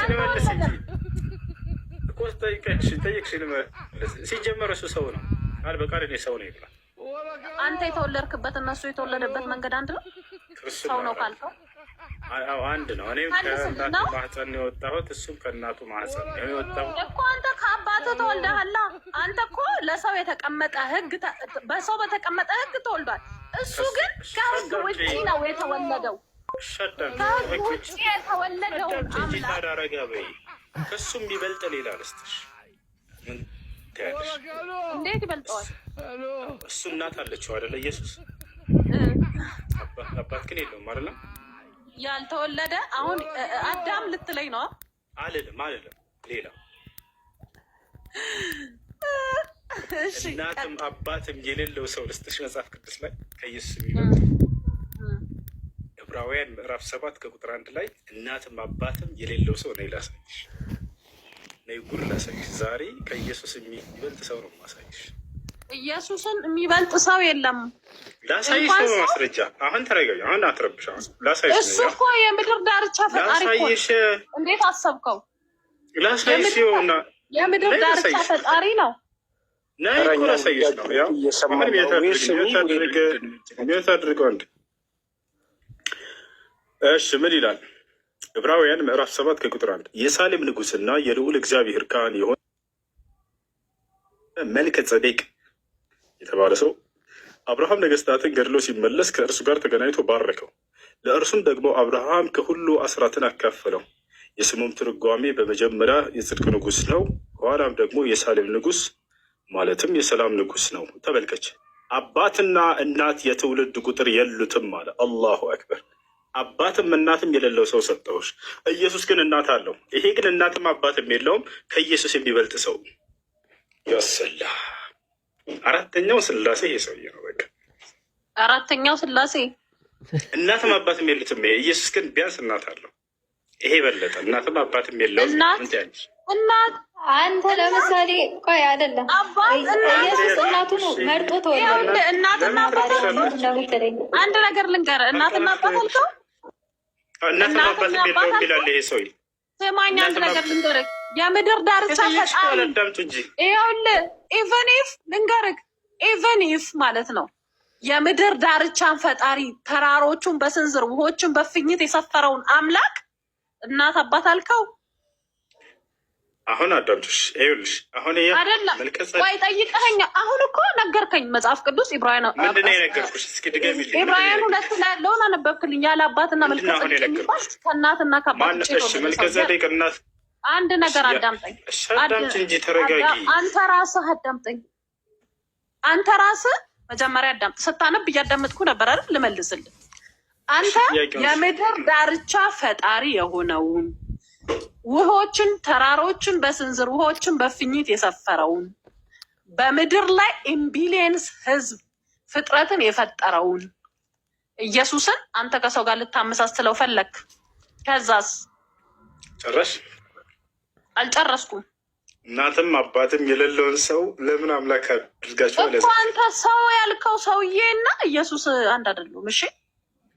ልመልስ እንጂ እኮ ጠይቅሽ ልመልስ። ሲጀመር እሱ ሰው ነው አል በቃ እኔ ሰው ነው ይብላል። አንተ የተወለድክበት እና እሱ የተወለደበት መንገድ አንድ ነው። ሰው ነው ካልከው አዎ አንድ ነው። እኔም ከእናቱ ማህፀን ነው የወጣሁት፣ እሱም ከእናቱ ማህፀን ነው የወጣው እኮ። አንተ ከአባትህ ተወልደሃል። አንተ እኮ ለሰው የተቀመጠ ህግ፣ በሰው በተቀመጠ ህግ ተወልዷል። እሱ ግን ከህግ ውጪ ነው የተወለደው። ከህግ ውጪ የተወለደው አምላክ ታዳረጋ በይ። ከሱም ይበልጥ ሌላ ልስጥሽ። እንዴት ይበልጠዋል? እሱ እናት አለችው አይደለ? ኢየሱስ አባት ግን የለውም አይደለ? ያልተወለደ አሁን አዳም ልትለኝ ነው? አልልም ሌላ እናትም አባትም የሌለው ሰው ልስጥሽ። መጽሐፍ ቅዱስ ላይ ከኢየሱስ የሚበልጥ ዕብራውያን ምዕራፍ 7 ከቁጥር 1 ላይ እናትም አባትም የሌለው ሰው ነው ላሳይሽ። ነይ ጉድ ላሳይሽ። ዛሬ ከኢየሱስ የሚበልጥ ሰው ነው ማሳይሽ። ኢየሱስን የሚበልጥ ሰው የለም። ላሳይሽ ነው ማስረጃ። አሁን ተረጋጊ። አሁን አትረብሽ። አሁን ላሳይሽ። እሱ እኮ የምድር ዳርቻ ፈጣሪ እኮ። እንዴት አሰብከው? ላሳይሽ ይሆና የምድር ዳርቻ ፈጣሪ ነው። ነይ እኮ ላሳይሽ ነው። ያው አሁን የሚያታድርገው እንደ እሺ ምን ይላል? ዕብራውያን ምዕራፍ 7 ከቁጥር 1 የሳሌም ንጉሥና የልዑል እግዚአብሔር ካህን የሆነ መልከ ጸዴቅ የተባለ ሰው አብርሃም ነገስታትን ገድሎ ሲመለስ ከእርሱ ጋር ተገናኝቶ ባረከው። ለእርሱም ደግሞ አብርሃም ከሁሉ አስራትን አካፈለው። የስሙም ትርጓሜ በመጀመሪያ የጽድቅ ንጉሥ ነው፣ በኋላም ደግሞ የሳሌም ንጉሥ ማለትም የሰላም ንጉሥ ነው። ተመልከች፣ አባትና እናት የትውልድ ቁጥር የሉትም አለ። አላሁ አክበር። አባትም እናትም የሌለው ሰው ሰጠውሽ። ኢየሱስ ግን እናት አለው። ይሄ ግን እናትም አባትም የለውም። ከኢየሱስ የሚበልጥ ሰው ያሰላ። አራተኛው ስላሴ ይሄ ሰውዬ ነው። በቃ አራተኛው ስላሴ እናትም አባትም የሉትም። ይሄ ኢየሱስ ግን ቢያንስ እናት አለው። ይሄ በለጠ። እናትም አባትም የለውም። እናት አንተ ለምሳሌ ቆይ አይደለም ኢየሱስ እናቱ ነው መርጦ ተወለደ። እናትና አባት አንድ ነገር ልንገርህ። እናትና አባት አልከው። እናትና አባት የለውም ይላል ይሄ ሰውዬ። ስማኝ፣ አንድ ነገር ልንገርህ። የምድር ዳርቻ ፈጣሪ ይኸውልህ፣ ኢቨን ኢፍ ልንገርህ፣ ኢቨን ኢፍ ማለት ነው የምድር ዳርቻን ፈጣሪ ተራሮቹን በስንዝር ውሆችን በፍኝት የሰፈረውን አምላክ እናት አባት አልከው። አሁን አዳምጪሽ፣ ይኸውልሽ አሁን አይደለም ወይ ጠይቀኸኝ። አሁን እኮ ነገርከኝ። መጽሐፍ ቅዱስ ዕብራውያን ምንድን ነው የነገርኩሽ? እስኪ ድገሚልኝ። ዕብራውያን 2 ላይ ያለውን አነበብክልኝ። ያለ አባትና መልከ ጸዴቅ ከእናትና ከአባት መልከ ጸዴቅ እናት። አንድ ነገር አዳምጠኝ። አዳምጪ እንጂ ተረጋጊ። አንተ ራስህ አዳምጠኝ። አንተ ራስህ መጀመሪያ አዳምጥ። ስታነብ እያዳመጥኩ ነበር አይደል? ልመልስልህ። አንተ የምድር ዳርቻ ፈጣሪ የሆነውን ውሆችን ተራሮችን በስንዝር ውሆችን በፍኝት የሰፈረውን በምድር ላይ ኢምቢሊየንስ ህዝብ ፍጥረትን የፈጠረውን ኢየሱስን አንተ ከሰው ጋር ልታመሳስለው ፈለክ። ከዛስ ጨረሽ? አልጨረስኩም። እናትም አባትም የሌለውን ሰው ለምን አምላክ አድርጋችሁ እኮ አንተ ሰው ያልከው ሰውዬ እና ኢየሱስ አንድ አይደሉም። እሺ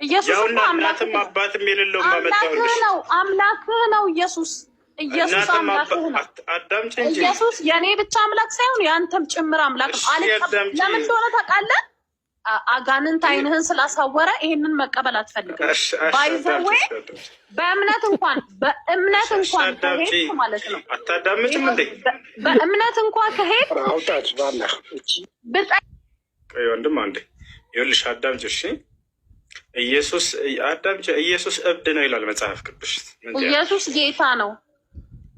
ኢየሱስ እናትም አባትም የሌለው ማመጣውልሽ ነው። አምላክህ ነው ኢየሱስ። ኢየሱስ አምላክህ ነው። አዳምጪ እንጂ ኢየሱስ የኔ ብቻ አምላክ ሳይሆን ያንተም ጭምር አምላክ ነው። ለምን እንደሆነ ታውቃለህ? አጋንንት አይንህን ስላሳወረ ይሄንን መቀበል አትፈልግም። ባይዘዌ በእምነት እንኳን ከሄድክ ማለት ነው። አታዳምጭም እንዴ? በእምነት እንኳን ከሄድክ አውጣት ባላ ቆይ ወንድም አንዴ ይኸውልሽ፣ አዳምጪ እሺ። ኢየሱስ ኢየሱስ እብድ ነው ይላል መጽሐፍ ቅዱስ። ኢየሱስ ጌታ ነው።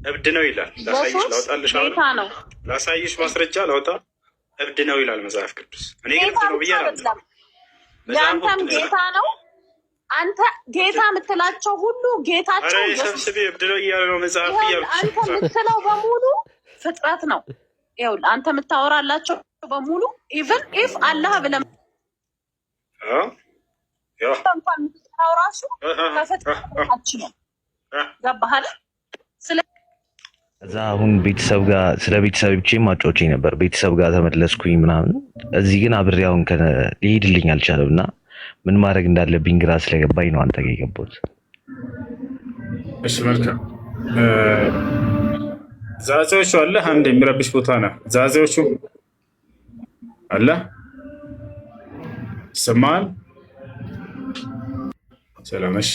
እብድ ነው ይላል። ላሳይሽ፣ ላውጣልሽ። ጌታ ነው። ላሳይሽ ማስረጃ ላውጣ። እብድ ነው ይላል መጽሐፍ ቅዱስ። እኔ ግን እብድ ነው ብያለሁ። ያንተም ጌታ ነው። አንተ ጌታ የምትላቸው ሁሉ ጌታቸው ኢየሱስ እብድ ነው እያለ ነው መጽሐፍ እያልኩ። አንተ የምትለው በሙሉ ፍጥረት ነው። ይኸውልህ አንተ የምታወራላቸው በሙሉ ኢቭን ኢፍ አላህ ብለህ እንኳን የምትጠራው ራሱ ከፍጥረታች ነው። ገባህ? እዛ አሁን ቤተሰብ ጋር ስለ ቤተሰብ ብቻ ማጫወቼ ነበር። ቤተሰብ ጋር ተመለስኩኝ ምናምን። እዚህ ግን አብሬ አሁን ሊሄድልኝ አልቻለም እና ምን ማድረግ እንዳለብኝ ግራ ስለገባኝ ነው አንተ ጋር የገባሁት። እሺ መልካም። ዛዜዎቹ አለ አንድ የሚረብሽ ቦታ ነው። ዛዜዎቹ አለ ይሰማል። ሰላምሽ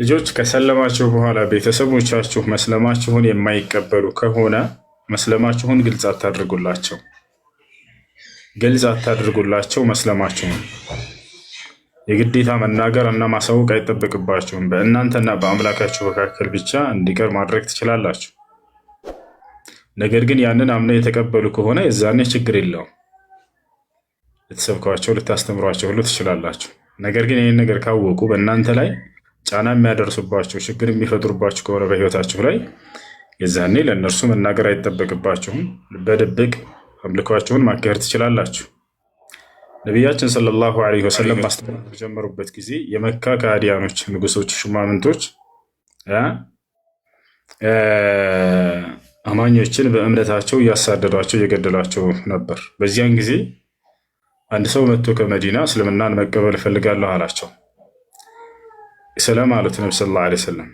ልጆች ከሰለማችሁ በኋላ ቤተሰቦቻችሁ መስለማችሁን የማይቀበሉ ከሆነ መስለማችሁን ግልጽ አታድርጉላቸው። ግልጽ አታድርጉላቸው መስለማችሁን። የግዴታ መናገር እና ማሳወቅ አይጠበቅባችሁም። በእናንተና በአምላካችሁ መካከል ብቻ እንዲቀር ማድረግ ትችላላችሁ። ነገር ግን ያንን አምነው የተቀበሉ ከሆነ የዛኔ ችግር የለውም። ልትሰብኳቸው፣ ልታስተምሯቸው ሁሉ ትችላላችሁ። ነገር ግን ይህን ነገር ካወቁ በእናንተ ላይ ጫና የሚያደርሱባቸው፣ ችግር የሚፈጥሩባችሁ ከሆነ በህይወታችሁ ላይ የዛኔ ለእነርሱ መናገር አይጠበቅባችሁም። በድብቅ አምልኳችሁን ማካሄድ ትችላላችሁ። ነቢያችን ሰለላሁ ዐለይሂ ወሰለም ማስተማር በጀመሩበት ጊዜ የመካ ከሃዲያኖች ንጉሶች፣ ሹማምንቶች አማኞችን በእምነታቸው እያሳደዷቸው እየገደሏቸው ነበር። በዚያን ጊዜ አንድ ሰው መጥቶ ከመዲና እስልምናን መቀበል እፈልጋለሁ አላቸው። ሰላም አሉት ነቢ ሰለላሁ ዐለይሂ ወሰለም።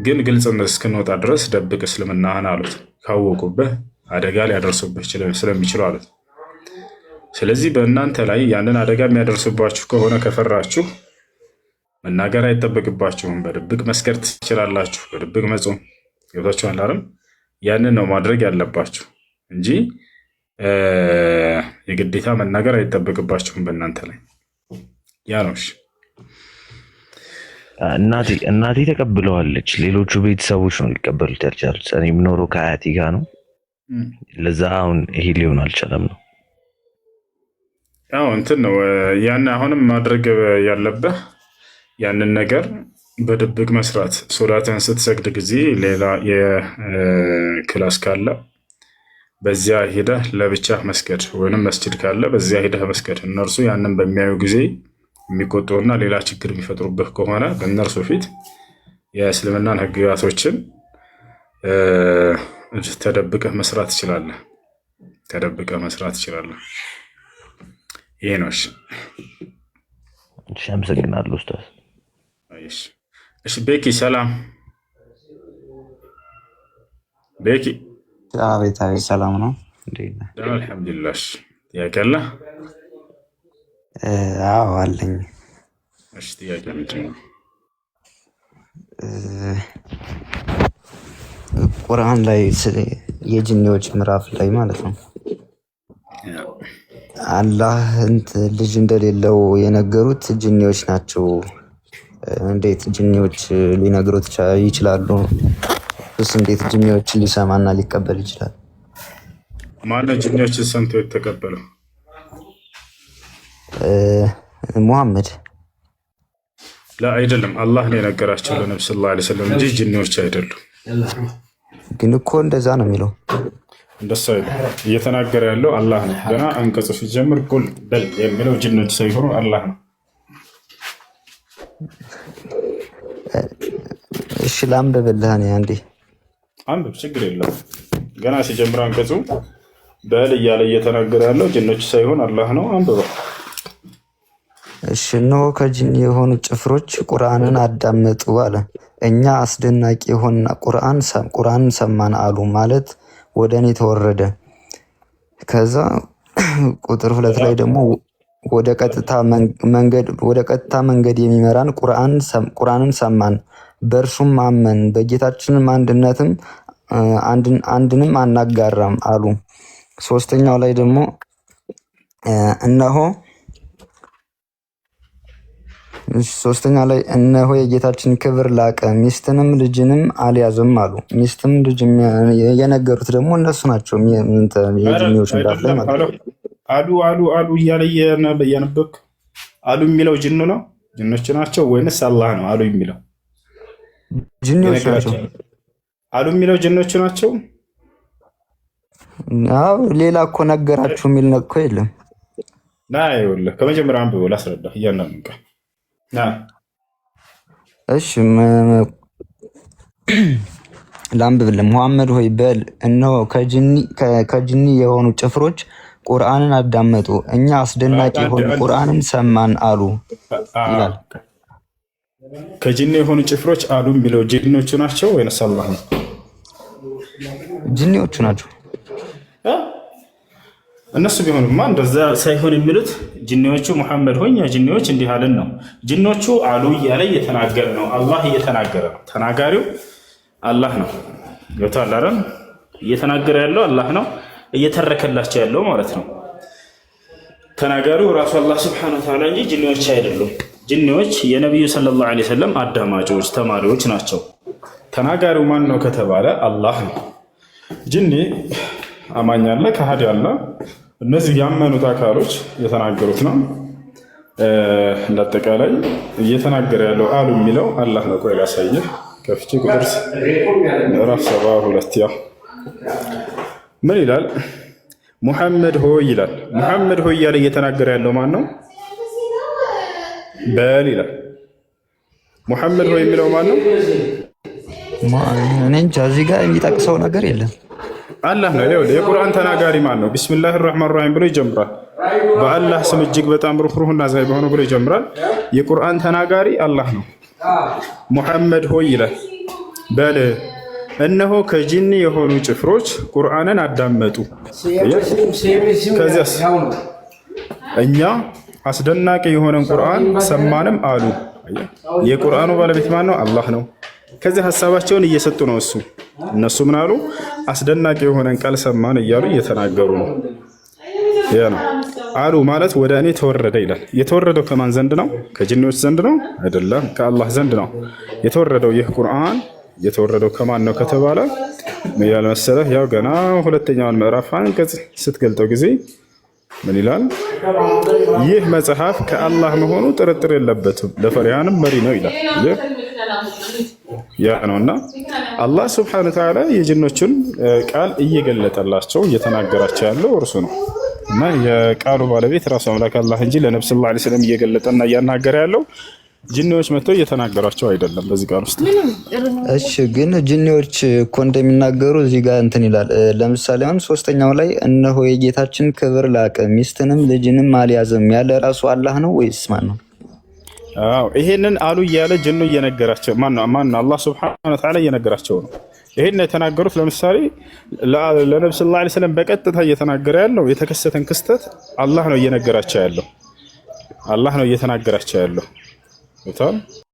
ግን ግልጽነት እስክንወጣ ድረስ ደብቅ እስልምናህን አሉት። ካወቁብህ አደጋ ሊያደርሱብህ ስለሚችሉ አሉት። ስለዚህ በእናንተ ላይ ያንን አደጋ የሚያደርሱባችሁ ከሆነ ከፈራችሁ መናገር አይጠበቅባችሁም። በድብቅ መስከር ትችላላችሁ። በድብቅ መጾም ገብታችኋል አይደል? ያንን ነው ማድረግ ያለባችሁ እንጂ የግዴታ መናገር አይጠበቅባችሁም በእናንተ ላይ። ያ ነው። እናቴ ተቀብለዋለች። ሌሎቹ ቤተሰቦች ነው ሊቀበሉት ያልቻሉት። እኔ የምኖረው ከአያቴ ጋር ነው። ለዛ አሁን ይሄ ሊሆን አልቻለም ነው። ያው እንትን ነው ያን አሁንም ማድረግ ያለብህ ያንን ነገር በድብቅ መስራት። ሶላትን ስትሰግድ ጊዜ ሌላ የክላስ ካለ በዚያ ሄደህ ለብቻ መስገድ፣ ወይንም መስጅድ ካለ በዚያ ሄደህ መስገድ። እነርሱ ያንን በሚያዩ ጊዜ የሚቆጡና ሌላ ችግር የሚፈጥሩብህ ከሆነ በእነርሱ ፊት የእስልምናን ህግጋቶችን ተደብቀህ መስራት ትችላለህ። ተደብቀህ መስራት ትችላለህ። ይሄ ነው። እሺ፣ አመሰግናለሁ ኡስታዝ። እሺ ቤኪ ሰላም። ቤኪ አቤት አቤት፣ ሰላም ነው? አልሐምዱሊላህ። ጥያቄ አለ? አዎ አለኝ። እሺ ጥያቄ ምንድን ነው? ቁርአን ላይ የጅኒዎች ምዕራፍ ላይ ማለት ነው አላህ ልጅ እንደሌለው የነገሩት ጅኒዎች ናቸው። እንዴት ጅኒዎች ሊነግሩት ይችላሉ? እሱ እንዴት ጅኒዎችን ሊሰማና ሊቀበል ይችላል? ማነው ጅኒዎችን ሰምቶ የተቀበለው? ሙሐመድ አይደለም፣ አላህ ነው የነገራቸው ለነብዩ ሰለላሁ ዐለይሂ ወሰለም እንጂ ጅኒዎች አይደሉም። ግን እኮ እንደዛ ነው የሚለው። እንደሱ አይደለም እየተናገረ ያለው አላህ ነው። ገና አንቀጹ ሲጀምር ቁል በል የሚለው ጅኖች ሳይሆኑ አላህ ነው። እሺ ላንብብልህ እኔ አንዴ። አንብብ፣ ችግር የለም። ገና ሲጀምር አንቀጹ በል እያለ እየተናገረ ያለው ጅኖች ሳይሆን አላህ ነው። አንብበው። እሺ እነሆ ከጅኒ የሆኑ ጭፍሮች ቁርአንን አዳመጡ አለ። እኛ አስደናቂ የሆነ ቁርአንን ሰማን አሉ ማለት ወደ እኔ ተወረደ። ከዛ ቁጥር 2 ላይ ደግሞ ወደ ቀጥታ መንገድ የሚመራን ቁርአንን ሰማን፣ በእርሱም አመን፣ በጌታችንም አንድንም አናጋራም አሉ። ሶስተኛው ላይ ደግሞ እነሆ የጌታችን ክብር ላቀ፣ ሚስትንም ልጅንም አልያዘም አሉ። ሚስትም ልጅ የነገሩት ደግሞ እነሱ ናቸው። የጅኒዎች እንዳለ አሉ እያለ እያነበብክ አሉ የሚለው ጅኑ ነው? ጅኖች ናቸው ወይንስ አላህ ነው አሉ የሚለው? ጅኒዎች ናቸው። አሉ የሚለው ጅኖች ናቸው። አዎ ሌላ እኮ ነገራችሁ የሚል እኮ የለም። ይኸውልህ ከመጀመሪያ አንብበው ላስረዳህ እያንዳንዱን ቃል። እሺ ላንብብልህ። ሙሐመድ ሆይ በል እነሆ ከጅኒ የሆኑ ጭፍሮች ቁርአንን አዳመጡ፣ እኛ አስደናቂ የሆኑ ቁርአንን ሰማን አሉ ይላል። ከጅኒ የሆኑ ጭፍሮች አሉ የሚለው ጅኖቹ ናቸው ወይንስ አላህ ነው? ጅኒዎቹ ናቸው። እነሱ ቢሆኑማ እንደዛ ሳይሆን የሚሉት ጅኒዎቹ ሙሐመድ ሆይ እኛ ጅኒዎች እንዲህ አለን ነው። ጅኒዎቹ አሉ እያለ እየተናገረ ነው። አላህ እየተናገረ ነው። ተናጋሪው አላህ ነው። ገብቶሃል አይደል? እየተናገረ ያለው አላህ ነው። እየተረከላቸው ያለው ማለት ነው። ተናጋሪው ራሱ አላህ ሱብሓነሁ ወተዓላ እንጂ ጅኒዎች አይደሉም። ጅኒዎች የነቢዩ ሰለላሁ ዐለይሂ ወሰለም አዳማጮች፣ ተማሪዎች ናቸው። ተናጋሪው ማን ነው ከተባለ አላህ ነው። ጅኒ አማኝ አለ፣ ከሃዲ አለ። እነዚህ ያመኑት አካሎች የተናገሩት ነው። እንዳጠቃላይ እየተናገረ ያለው አሉ የሚለው አላህ ነው። ቆይ ላሳየህ። ከፍቼ ቁጥር ምዕራፍ 72 ያው ምን ይላል? ሙሐመድ ሆይ ይላል። ሙሐመድ ሆይ እያለ እየተናገረ ያለው ማን ነው? በል ይላል። ሙሐመድ ሆይ የሚለው ማን ነው? እኔ እንጃ፣ እዚህ ጋር የሚጠቅሰው ነገር የለም። አላህ ነው። ይኸውልህ የቁርአን ተናጋሪ ማን ነው? ቢስሚላሂ ራህማን ራሂም ብሎ ይጀምራል። በአላህ ስም እጅግ በጣም ሩህሩህና አዛኝ በሆነው ብሎ ይጀምራል። የቁርአን ተናጋሪ አላህ ነው። ሙሐመድ ሆይ ይላል። በል እነሆ ከጂኒ የሆኑ ጭፍሮች ቁርአንን አዳመጡ። ከዚያስ እኛ አስደናቂ የሆነን ቁርአን ሰማንም አሉ። የቁርአኑ ባለቤት ማን ነው? አላህ ነው። ከዚህ ሀሳባቸውን እየሰጡ ነው። እነሱ ምን አሉ? አስደናቂ የሆነን ቃል ሰማን እያሉ እየተናገሩ ነው። ያ ነው አሉ ማለት ወደ እኔ ተወረደ ይላል። የተወረደው ከማን ዘንድ ነው? ከጂኒዎች ዘንድ ነው? አይደለም፣ ከአላህ ዘንድ ነው የተወረደው። ይህ ቁርአን የተወረደው ከማን ነው ከተባለ ምን ይላል መሰለህ? ያው ገና ሁለተኛውን ምዕራፍ አንቀጽ ስትገልጠው ጊዜ ምን ይላል? ይህ መጽሐፍ ከአላህ መሆኑ ጥርጥር የለበትም ለፈሪሃንም መሪ ነው ይላል። ያ ነውና አላህ ሱብሓነሁ ወተዓላ የጅኖቹን ቃል እየገለጠላቸው እየተናገራቸው ያለው እርሱ ነው እና የቃሉ ባለቤት ራሱ አምላክ አላህ እንጂ ለነብዩ ሰለላሁ ዐለይሂ ወሰለም እየገለጠና እያናገረ ያለው ጅኒዎች መጥተው እየተናገሯቸው አይደለም በዚህ ቃል ውስጥ። እሺ ግን ጅኒዎች እኮ እንደሚናገሩ እዚህ ጋር እንትን ይላል። ለምሳሌ አሁን ሶስተኛው ላይ እነሆ የጌታችን ክብር ላቀ፣ ሚስትንም ልጅንም አልያዘም ያለ ራሱ አላህ ነው ወይስ ማን ነው? አዎ ይሄንን አሉ እያለ ጅኑ እየነገራቸው ማን ነው? አላህ ሱብሓነሁ ወተዓላ እየነገራቸው ነው። ይሄን የተናገሩት ለምሳሌ ለነብዩ ሰለላሁ ዐለይሂ ወሰለም በቀጥታ እየተናገረ ያለው የተከሰተን ክስተት አላህ ነው እየነገራቸው ያለው። አላህ ነው እየተናገራቸው ያለው።